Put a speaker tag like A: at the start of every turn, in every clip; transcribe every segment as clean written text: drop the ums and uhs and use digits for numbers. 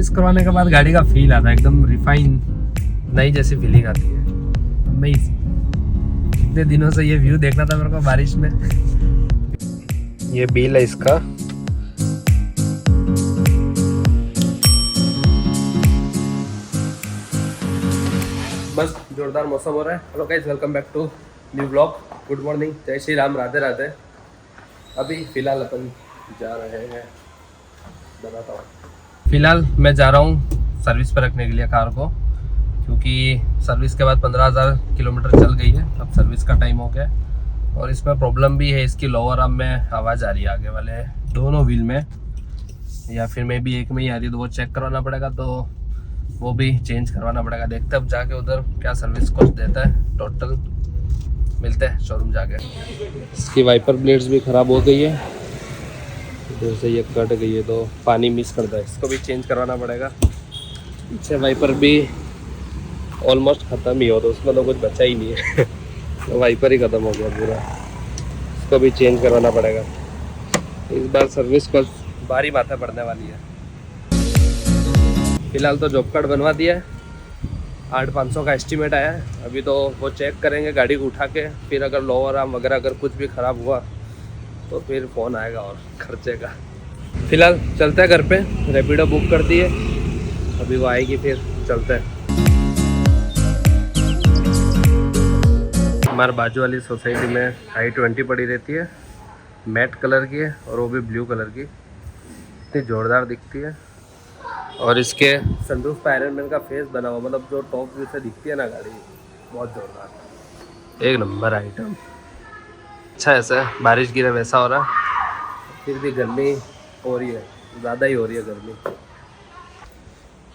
A: Service करवाने के बाद गाड़ी का फील आता है, एकदम रिफाइन नई जैसी फीलिंग आती है। अमेजिंग। कितने दिनों से ये व्यू देखना था मेरे को बारिश में। ये बिल है इसका। बस जोरदार मौसम हो रहा है। Hello guys, welcome back to new blog. Good morning, जय श्री राम, राधे राधे। अभी फिलहाल अपन जा रहे हैं, बताता हूँ। फिलहाल मैं जा रहा हूँ सर्विस पर रखने के लिए कार को, क्योंकि सर्विस के बाद 15,000 किलोमीटर चल गई है। अब सर्विस का टाइम हो गया है। और इसमें प्रॉब्लम भी है, इसकी लोअर आर्म में आवाज़ आ रही है, आगे वाले दोनों व्हील में, या फिर मे भी एक में ही आ रही है, तो वो चेक करवाना पड़ेगा, तो वो भी चेंज करवाना पड़ेगा। देखते हैं अब जाके उधर क्या सर्विस कॉस्ट देता है टोटल। मिलते हैं शोरूम जाके। इसकी वाइपर ब्लेड्स भी ख़राब हो गई है, इधर से ये कट गई है, तो पानी मिस करता है, इसको भी चेंज करवाना पड़ेगा। पीछे वाइपर भी ऑलमोस्ट ख़त्म ही हो, तो उसमें तो कुछ बचा ही नहीं है। तो वाइपर ही ख़त्म हो गया पूरा, इसको भी चेंज करवाना पड़ेगा। इस बार सर्विस कॉस्ट भारी माथा पड़ने वाली है। फिलहाल तो जॉब कार्ड बनवा दिया है, 8,500 का एस्टीमेट आया है। अभी तो वो चेक करेंगे गाड़ी को उठा के, फिर अगर लोअर आर्म वगैरह अगर कुछ भी ख़राब हुआ तो फिर फ़ोन आएगा और खर्चे का। फिलहाल चलते हैं घर पे, रैपिडो बुक कर दिए, अभी वो आएगी फिर चलते हैं। हमारे बाजू वाली सोसाइटी में i20 पड़ी रहती है, मैट कलर की है, और वो भी ब्लू कलर की, इतनी ज़ोरदार दिखती है। और इसके सनरूफ पे आयरन मैन का फेस बना हुआ, मतलब जो टॉप व्यू से दिखती है ना गाड़ी, बहुत जोरदार, एक नंबर आइटम। अच्छा ऐसा बारिश गिरे वैसा हो रहा, फिर भी गर्मी हो रही है, ज़्यादा ही हो रही है गर्मी।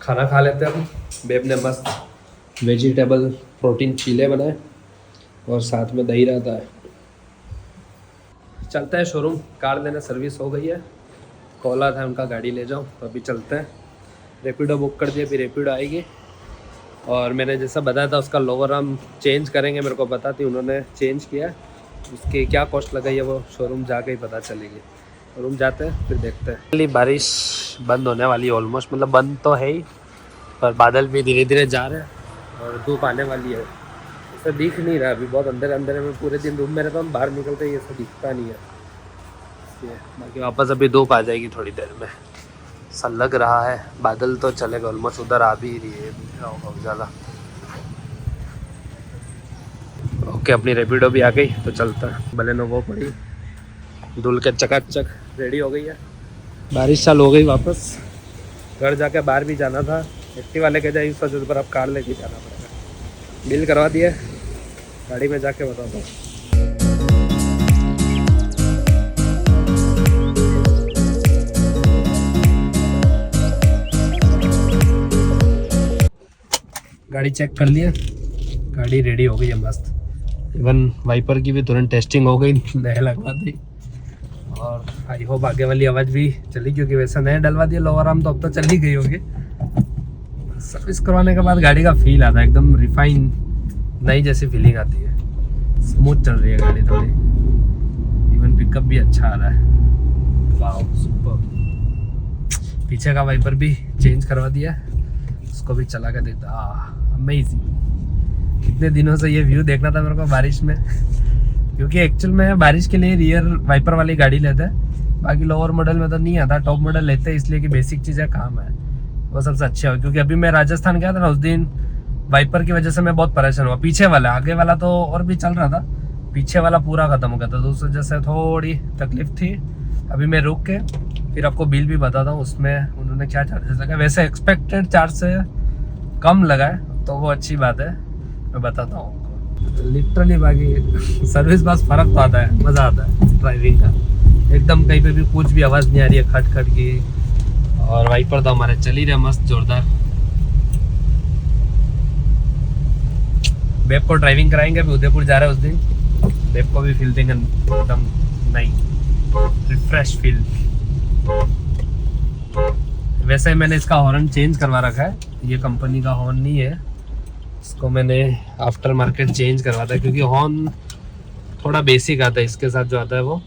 A: खाना खा लेते हैं हम। बेब ने मस्त वेजिटेबल प्रोटीन चीले बनाए और साथ में दही रहता है। चलते हैं शोरूम, कार लेने सर्विस हो गई है, कॉल था उनका गाड़ी ले जाओ, तो अभी चलते हैं। रैपिडो बुक कर दिया, फिर रैपिडो आएगी। और मैंने जैसा बताया था उसका लोअर आर्म चेंज करेंगे, मेरे को पता थी, उन्होंने चेंज किया। उसकी क्या कॉस्ट लगाई है वो शोरूम जाके ही पता चलेगी। शोरूम जाते हैं फिर देखते हैं। बारिश बंद होने वाली है ऑलमोस्ट, मतलब बंद तो है ही, पर बादल भी धीरे धीरे जा रहे हैं और धूप आने वाली है। ऐसा दिख नहीं रहा, अभी बहुत अंदर अंदर में, पूरे दिन रूम में रहता हूँ, बाहर निकलते ही ऐसा दिखता नहीं है। बाकी वापस अभी धूप आ जाएगी थोड़ी देर में, सा लग रहा है। बादल तो चलेगा ऑलमोस्ट, उधर आ भी रही है बहुत ज़्यादा। ओके, अपनी रैपिडो भी आ गई, तो चलता है। बलेनो वो पड़ी धुल के चकाचक रेडी हो गई है। बारिश चालू हो गई, वापस घर जाके बाहर भी जाना था, एक्टिवा लेके जाए इस वजह पर अब कार लेके जाना पड़ेगा। बिल करवा दिया, गाड़ी में जाके बताता हूँ। गाड़ी चेक कर लिया, गाड़ी रेडी हो गई है मस्त। इवन वाइपर की भी तुरंत टेस्टिंग हो गई, नया लगवा दी। और आई होप आगे वाली आवाज़ भी चली, क्योंकि वैसा नया डलवा दिया लोअर आर्म, तो अब तो चल ही गई होगी। सर्विस करवाने के बाद गाड़ी का फील आता है, एकदम रिफाइन नई जैसी फीलिंग आती है। स्मूथ चल रही है गाड़ी थोड़ी, इवन पिकअप भी अच्छा आ रहा है। Wow super. पीछे का वाइपर भी चेंज करवा दिया, उसको भी चला के देखता। अमेजिंग। कितने दिनों से ये व्यू देखना था मेरे को बारिश में, क्योंकि एक्चुअल में बारिश के लिए रियर वाइपर वाली गाड़ी लेते हैं, बाकी लोअर मॉडल में तो नहीं आता। टॉप मॉडल लेते हैं इसलिए कि बेसिक चीज़ें काम है, वो सबसे अच्छे हो। क्योंकि अभी मैं राजस्थान गया था ना, उस दिन वाइपर की वजह से मैं बहुत परेशान हुआ। पीछे वाला, आगे वाला तो और भी चल रहा था, पीछे वाला पूरा खत्म हो गया था, तो उस वजह से थोड़ी तकलीफ थी। अभी मैं रुक के फिर आपको बिल भी बताता हूँ, उसमें उन्होंने क्या चार्जेस लगा। वैसे एक्सपेक्टेड चार्ज से कम लगा है, तो वो अच्छी बात है, मैं बताता हूँ लिटरली। बाकी सर्विस बस फ़र्क तो आता है, मज़ा आता है ड्राइविंग का। एकदम कहीं पे भी कुछ भी आवाज़ नहीं आ रही है खट खट की। और वाइपर तो हमारे चल ही रहे मस्त जोरदार। बेब को ड्राइविंग कराएंगे, अभी उदयपुर जा रहे हैं उस दिन। बेब को भी फील देंगे एकदम नई रिफ्रेश फील। वैसे मैंने इसका हॉर्न चेंज करवा रखा है, ये कंपनी का हॉर्न नहीं है, इसको मैंने आफ्टर मार्केट चेंज करवा था, क्योंकि हॉर्न थोड़ा बेसिक आता है, इसके साथ जो आता है वो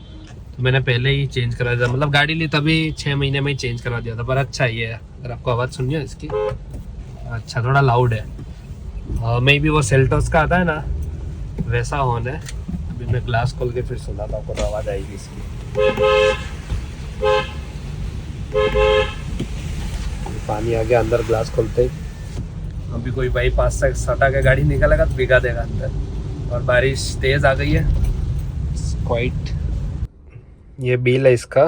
A: तो मैंने पहले ही चेंज करा दिया, मतलब गाड़ी ली तभी 6 महीने में ही चेंज करा दिया था। पर अच्छा ही है, अगर आपको आवाज़ सुनिए इसकी, अच्छा थोड़ा लाउड है। मे भी वो सेल्टोस का आता है ना वैसा हॉर्न है। अभी मैं ग्लास खोल के फिर सुनाता हूँ, तो आवाज़ आएगी इसकी। पानी आ गया अंदर ग्लास खोलते ही। अभी कोई भाई पास से सटा के गाड़ी निकलेगा तो भिगा देगा अंदर। और बारिश तेज़ आ गई है क्वाइट। ये बिल है इसका,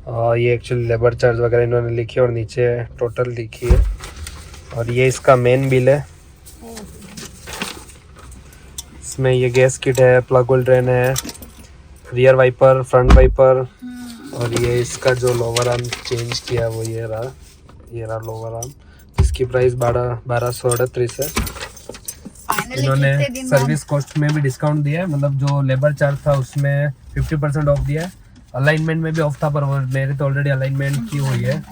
A: और ये एक्चुअली लेबर चार्ज वगैरह इन्होंने लिखी है और नीचे टोटल लिखी है। और ये इसका मेन बिल है। इसमें ये गैस किट है, प्लग होल ड्रेन है, रियर वाइपर, फ्रंट वाइपर, और ये इसका जो लोअर आर्म चेंज किया वो ये रहा लोअर आर्म। इसकी प्राइस 1238 है। इन्होंने सर्विस कॉस्ट में भी डिस्काउंट दिया है, मतलब जो लेबर चार्ज था उसमें 50% ऑफ दिया है। अलाइनमेंट में भी ऑफ था, पर मेरे तो ऑलरेडी अलाइनमेंट की हुई है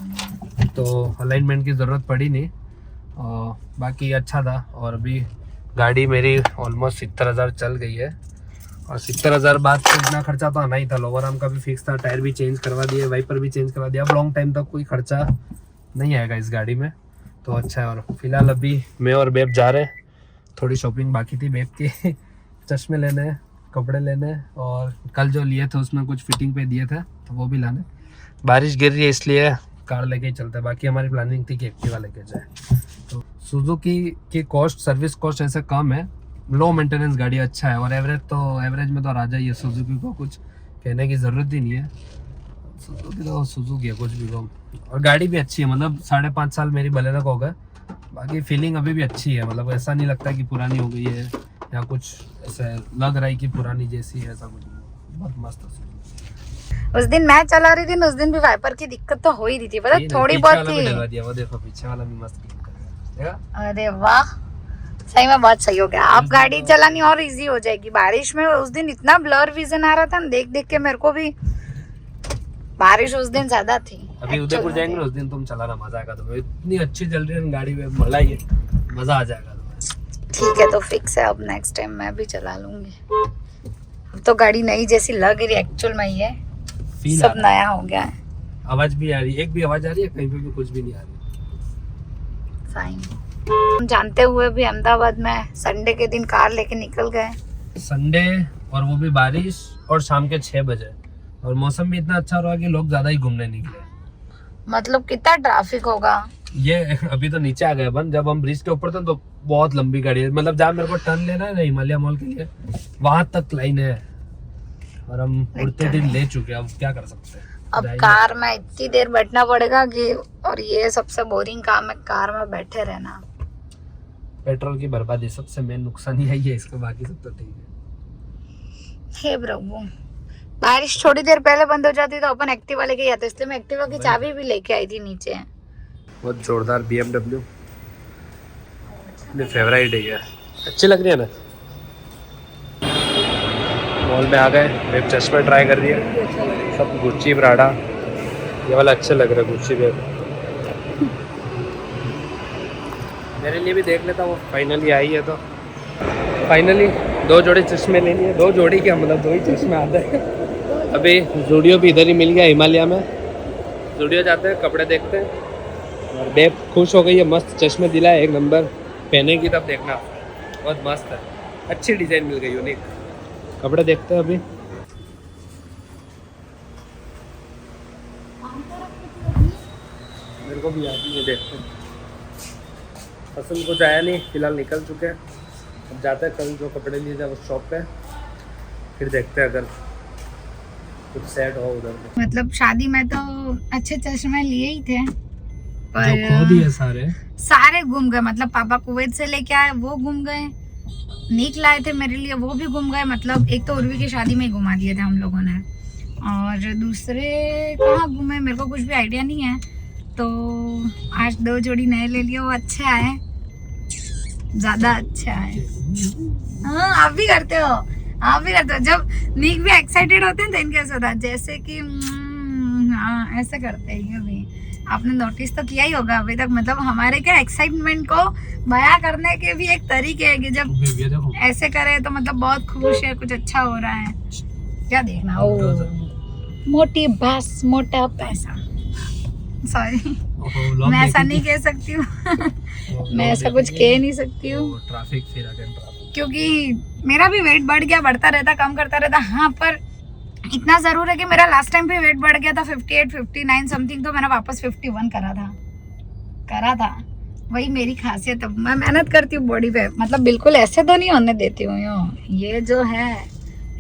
A: तो अलाइनमेंट की ज़रूरत पड़ी नहीं। बाकी अच्छा था। और अभी गाड़ी मेरी ऑलमोस्ट 70,000 चल गई है, और 70,000 बाद तो इतना खर्चा तो आना ही था। लोअर आर्म का भी फिक्स था, टायर भी चेंज करवा दिए, वाइपर भी चेंज करवा दिया। अब लॉन्ग टाइम तक कोई खर्चा नहीं आएगा इस गाड़ी में, तो अच्छा है। और फिलहाल अभी मैं और बेब जा रहे हैं, थोड़ी शॉपिंग बाकी थी बेब के चश्मे लेने हैं, कपड़े लेने हैं, और कल जो लिए थे उसमें कुछ फिटिंग पे दिए थे तो वो भी लाने। बारिश गिर रही है इसलिए कार लेके ही चलते हैं। बाकी हमारी प्लानिंग थी कि एक्टिवा लेके जाए। तो सुजुकी की कॉस्ट, सर्विस कॉस्ट ऐसे कम है, लो मेंटेनेंस गाड़ी, अच्छा है। और एवरेज में तो राजा ही है। सुजुकी को कुछ कहने की ज़रूरत ही नहीं है, सुजुकी तो सुजुकी है, कुछ भी कहो। और गाड़ी भी अच्छी है, मतलब 5.5 साल मेरी बलेनो को हो गए। बाकी फीलिंग अभी भी अच्छी है, मतलब ऐसा नहीं लगता कि पुरानी हो गई है या कुछ ऐसा लग रहा है कि पुरानी जैसी है, ऐसा कुछ नहीं। बहुत मस्त है।
B: उस दिन मैं चला रही थी ना, उस दिन भी वाइपर की दिक्कत तो हो ही रही थी, पता थोड़ी बहुत थी।
A: वो देखो पीछे वाला भी मस्त है।
B: अरे वाह, सही में बहुत सही हो गया। आप गाड़ी चलानी और इजी हो जाएगी। बारिश में उस दिन इतना ब्लर विजन आ रहा था ना, देख देख के मेरे को भी। बारिश उस दिन ज्यादा थी।
A: अभी उदयपुर जाएंगे उस दिन तुम चलाना, मजा आएगा तुम्हें। इतनी अच्छी चल रही है गाड़ी में, मला ही है, मजा आ जाएगा तुम्हें।
B: ठीक है, तो फिक्स है, अब नेक्स्ट टाइम मैं भी चला लूंगी। अब तो गाड़ी नई जैसी लग रही है, एक्चुअल में ही है, सब नया हो गया है।
A: आवाज भी आ रही है, एक भी आवाज आ रही है, कहीं पे भी कुछ भी नहीं आ रही।
B: फाइन। हम जानते हुए भी अहमदाबाद में संडे के दिन कार लेके निकल गए।
A: संडे, और वो भी बारिश, और शाम के 6 बजे, और मौसम भी इतना अच्छा रहा कि लोग ज्यादा ही घूमने निकले।
B: मतलब कितना ट्रैफिक होगा।
A: ये अभी तो नीचे आ गए बन, जब हम ब्रिज के ऊपर थे तो बहुत लंबी गाड़ी है, मतलब जहाँ मेरे को टर्न लेना है ना हिमालय मॉल के लिए, वहां तक लाइन है, और हम उड़ते दिन ले चुके हैं। अब क्या कर सकते हैं।
B: अब कार में इतनी देर बैठना पड़ेगा कि, और ये सबसे बोरिंग काम है कार में बैठे रहना।
A: पेट्रोल की बर्बादी सबसे मेन नुकसान ही है इसका, बाकी सब तो ठीक है।
B: हे प्रभु, बारिश थोड़ी देर पहले बंद हो जाती तो अपन एक्टिवा लेके जाते, इसलिए मैं एक्टिवा की चाबी भी लेके आई थी नीचे।
A: बहुत जोरदार BMW, अपनी फेवरेट है ये, अच्छी लग रही है ना। मॉल में आ गए, वेब चश्मे ट्राई कर रही है, सब गुच्ची प्राडा, ये वाला अच्छे लग रहा है गुच्ची वेब। मेरे लिए भी देख लेता हूँ, फाइनली आई है तो फाइनली 2 जोड़ी चश्मे ले लिए। 2 जोड़ी क्या, मतलब 2 ही चश्मे आते हैं। अभी जूडियो भी इधर ही मिल गया हिमालय में, जूडियो जाते हैं, कपड़े देखते हैं। और बेब खुश हो गई है, मस्त चश्मे दिला है, 1 नंबर, पहनेगी तब देखना, बहुत मस्त है, अच्छी डिज़ाइन मिल गई, यूनिक। कपड़े देखते हैं अभी। मेरे को भी याद नहीं, देखते हैं, पसंद कुछ आया नहीं, फिलहाल निकल चुके हैं। अब जाते हैं, कल जो कपड़े लिए थे उस शॉप पे, फिर देखते हैं अगर कुछ सेट हो उधर।
B: मतलब शादी में तो अच्छे चश्मे लिए ही थे, पर
A: जो खो दिए सारे
B: गुम गए। मतलब पापा कुवैत से लेके आए, वो गुम गए। नीक लाए थे मेरे लिए, वो भी गुम गए। मतलब एक तो उर्वी की शादी में ही घुमा दिए थे हम लोगों ने, और दूसरे कहाँ घूमे मेरे को कुछ भी आइडिया नहीं है। तो आज 2 जोड़ी नए ले लिए, वो अच्छे आए, ज्यादा अच्छे आए। हाँ, आप भी करते हो, आप भी करते हो। जब नीक भी एक्साइटेड होते हैं तो इनके ऐसा होता है, जैसे कि हाँ ऐसे करते हैं ये भी। आपने नोटिस तो किया ही होगा अभी तक। मतलब हमारे क्या एक्साइटमेंट को बयां करने के भी एक तरीके है कि जब ऐसे करे तो मतलब बहुत खुश है, कुछ अच्छा हो रहा है। क्या देखना, ओ मोटी बस मोटा पैसा। सॉरी, मैं ऐसा नहीं कह सकती हूँ। मैं ऐसा कुछ कह नहीं सकती हूँ
A: ट्रैफिक फिर अगेन ट्रैफिक,
B: क्योंकि मेरा भी वेट बढ़ गया, बढ़ता रहता, कम करता रहता। हाँ, पर इतना जरूर है कि मेरा लास्ट टाइम भी वेट बढ़ गया था 58 59 समथिंग, तो मैंने वापस 51 करा था। वही मेरी खासियत है, मैं मेहनत करती हूँ बॉडी पे, मतलब बिल्कुल ऐसे तो नहीं होने देती हूँ। ये जो है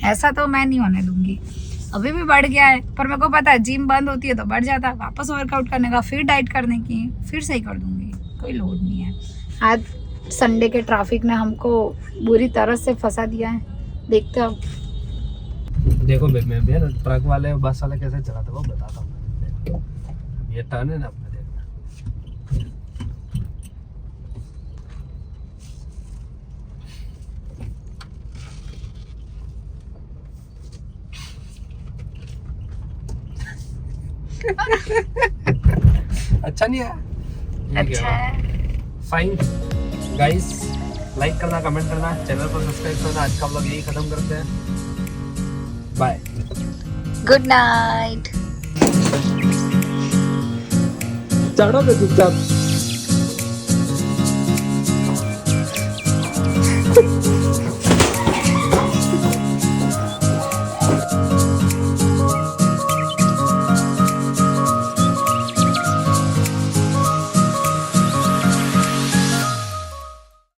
B: ऐसा तो मैं नहीं होने दूंगी। अभी भी बढ़ गया है, पर मेरे को पता है जिम बंद होती है तो बढ़ जाता है। वापस वर्कआउट करने का, फिर डाइट करने की, फिर सही कर दूंगी, कोई लोड नहीं है। आज संडे के ट्रैफिक ने हमको बुरी तरह से फंसा दिया है। देखते अब।
A: देखो मैं भी ना ट्रक वाले बस वाले कैसे चलाते वो बताता हूँ। ये टर्न है ना अपने, देखना अच्छा नहीं है?
B: अच्छा है।
A: फाइन गाइस, लाइक करना, कमेंट करना, चैनल को सब्सक्राइब करना। आज का व्लॉग यही खत्म करते हैं। Bye,
B: good night.
A: चढ़ो पे चुपचाप।